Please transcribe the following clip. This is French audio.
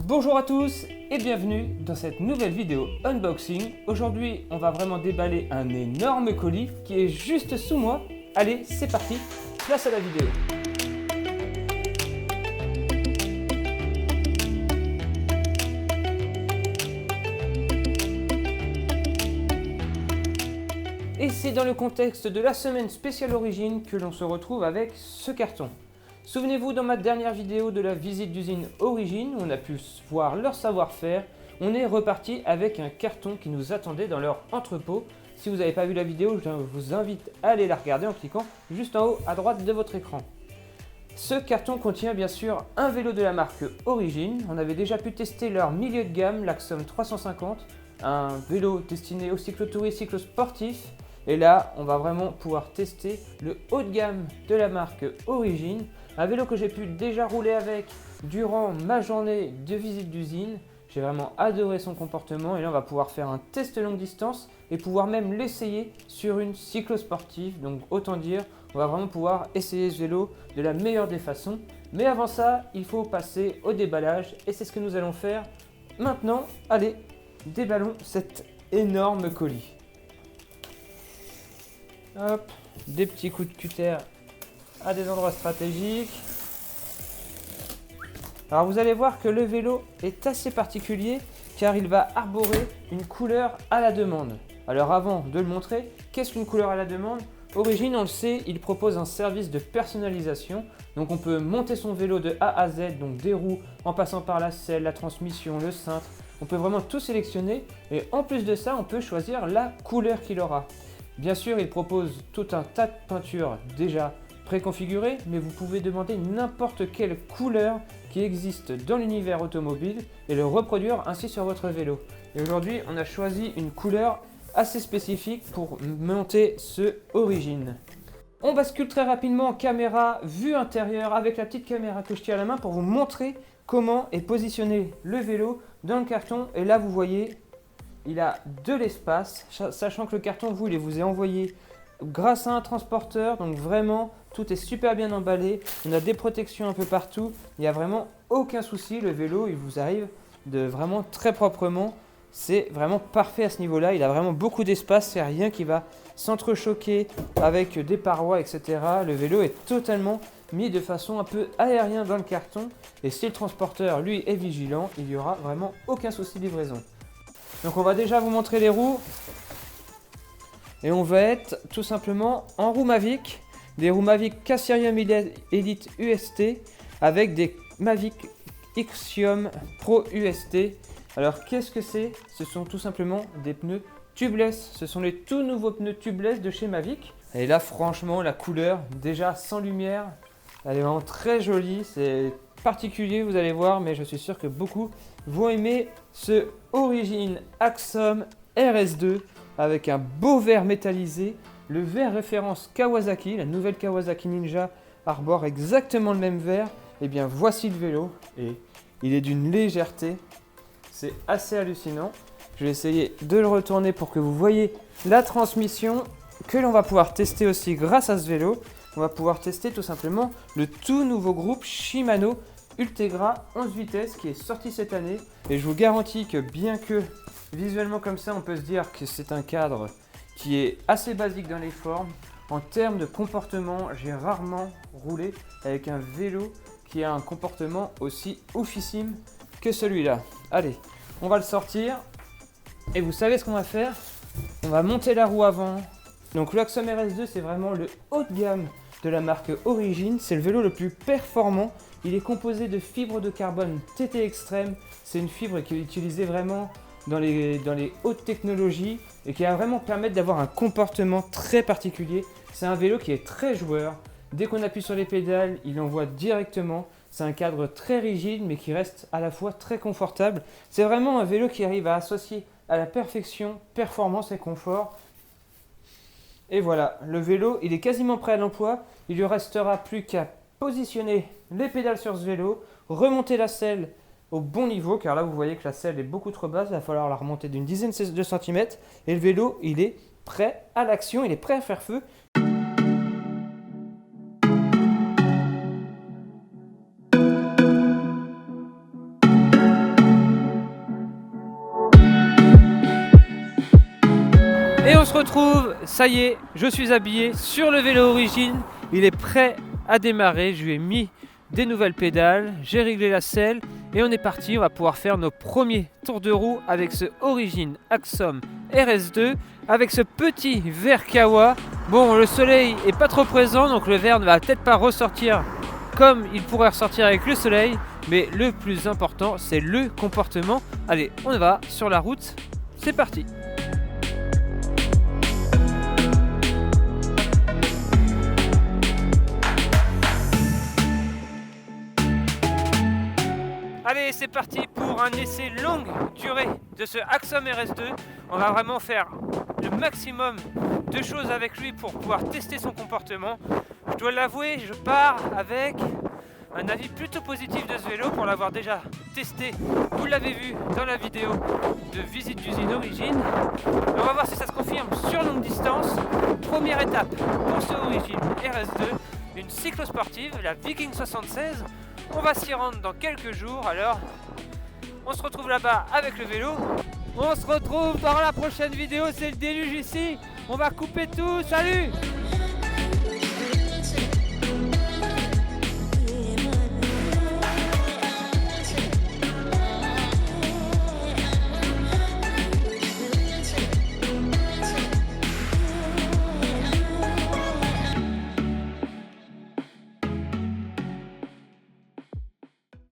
Bonjour à tous et bienvenue dans cette nouvelle vidéo unboxing. Aujourd'hui, on va vraiment déballer un énorme colis qui est juste sous moi. Allez, c'est parti, place à la vidéo. Et c'est dans le contexte de la semaine spéciale Origine que l'on se retrouve avec ce carton. Souvenez-vous, dans ma dernière vidéo de la visite d'usine Origine, on a pu voir leur savoir-faire. On est reparti avec un carton qui nous attendait dans leur entrepôt. Si vous n'avez pas vu la vidéo, je vous invite à aller la regarder en cliquant juste en haut à droite de votre écran. Ce carton contient bien sûr un vélo de la marque Origine. On avait déjà pu tester leur milieu de gamme, l'Axom 350, un vélo destiné au cyclotourisme et cyclosportif. Et là, on va vraiment pouvoir tester le haut de gamme de la marque Origine. Un vélo que j'ai pu déjà rouler avec durant ma journée de visite d'usine. J'ai vraiment adoré son comportement et là on va pouvoir faire un test longue distance et pouvoir même l'essayer sur une cyclosportive. Donc autant dire, on va vraiment pouvoir essayer ce vélo de la meilleure des façons. Mais avant ça, il faut passer au déballage et c'est ce que nous allons faire maintenant. Allez, déballons cet énorme colis. Hop, des petits coups de cutter à des endroits stratégiques. Alors vous allez voir que le vélo est assez particulier car il va arborer une couleur à la demande. Alors avant de le montrer, qu'est-ce qu'une couleur à la demande? Origine, on le sait, il propose un service de personnalisation. Donc on peut monter son vélo de A à Z, donc des roues, en passant par la selle, la transmission, le cintre. On peut vraiment tout sélectionner et en plus de ça, on peut choisir la couleur qu'il aura. Bien sûr, il propose tout un tas de peintures déjà préconfigurées, mais vous pouvez demander n'importe quelle couleur qui existe dans l'univers automobile et le reproduire ainsi sur votre vélo. Et aujourd'hui, on a choisi une couleur assez spécifique pour monter ce Origine. On bascule très rapidement en caméra vue intérieure avec la petite caméra que je tiens à la main pour vous montrer comment est positionné le vélo dans le carton. Et là, vous voyez, il a de l'espace, sachant que le carton, il vous est envoyé grâce à un transporteur, donc vraiment tout est super bien emballé. On a des protections un peu partout, il n'y a vraiment aucun souci. Le vélo, il vous arrive de vraiment très proprement. C'est vraiment parfait à ce niveau-là. Il a vraiment beaucoup d'espace, c'est rien qui va s'entrechoquer avec des parois, etc. Le vélo est totalement mis de façon un peu aérienne dans le carton. Et si le transporteur, lui, est vigilant, il n'y aura vraiment aucun souci de livraison. Donc on va déjà vous montrer les roues. Et on va être tout simplement en roues Mavic. Des roues Mavic Casserium Elite UST avec des Mavic Ixiom Pro UST. Alors qu'est-ce que c'est? Ce sont tout simplement des pneus tubeless. Ce sont les tout nouveaux pneus tubeless de chez Mavic. Et là franchement la couleur déjà sans lumière, elle est vraiment très jolie. C'est particulier, vous allez voir, mais je suis sûr que beaucoup vont aimer ce Origine Axom RS2 avec un beau verre métallisé. Le verre référence Kawasaki, la nouvelle Kawasaki Ninja arbore exactement le même verre. Et bien voici le vélo et il est d'une légèreté, c'est assez hallucinant. Je vais essayer de le retourner pour que vous voyez la transmission que l'on va pouvoir tester aussi grâce à ce vélo. On va pouvoir tester tout simplement le tout nouveau groupe Shimano Ultegra 11 vitesses qui est sorti cette année. Et je vous garantis que bien que visuellement comme ça, on peut se dire que c'est un cadre qui est assez basique dans les formes. En termes de comportement, j'ai rarement roulé avec un vélo qui a un comportement aussi oufissime que celui-là. Allez, on va le sortir. Et vous savez ce qu'on va faire? On va monter la roue avant. Donc l'Axom RS2, c'est vraiment le haut de gamme de la marque Origine. C'est le vélo le plus performant. Il est composé de fibres de carbone TT Extreme. C'est une fibre qui est utilisée vraiment dans les hautes technologies et qui va vraiment permettre d'avoir un comportement très particulier. C'est un vélo qui est très joueur. Dès qu'on appuie sur les pédales, il envoie directement. C'est un cadre très rigide mais qui reste à la fois très confortable. C'est vraiment un vélo qui arrive à associer à la perfection performance et confort. Et voilà, le vélo, il est quasiment prêt à l'emploi. Il lui restera plus qu'à positionner les pédales sur ce vélo, remonter la selle au bon niveau, car là vous voyez que la selle est beaucoup trop basse, il va falloir la remonter d'une dizaine de centimètres. Et le vélo, il est prêt à l'action, il est prêt à faire feu. Et on se retrouve, ça y est, je suis habillé sur le vélo Origine. Il est prêt à démarrer, je lui ai mis des nouvelles pédales, j'ai réglé la selle et on est parti. On va pouvoir faire nos premiers tours de roue avec ce Origine Axom RS2, avec ce petit verre Kawa. Bon, le soleil est pas trop présent, donc le verre ne va peut-être pas ressortir comme il pourrait ressortir avec le soleil, mais le plus important, c'est le comportement. Allez, on va sur la route, c'est parti. Allez, c'est parti pour un essai longue durée de ce Axom RS2. On va vraiment faire le maximum de choses avec lui pour pouvoir tester son comportement. Je dois l'avouer, je pars avec un avis plutôt positif de ce vélo pour l'avoir déjà testé. Vous l'avez vu dans la vidéo de visite d'usine Origine. On va voir si ça se confirme sur longue distance. Première étape pour ce Origine RS2, une cyclosportive, la Viking 76. On va s'y rendre dans quelques jours, alors on se retrouve là-bas avec le vélo. On se retrouve dans la prochaine vidéo, c'est le déluge ici. On va couper tout, salut!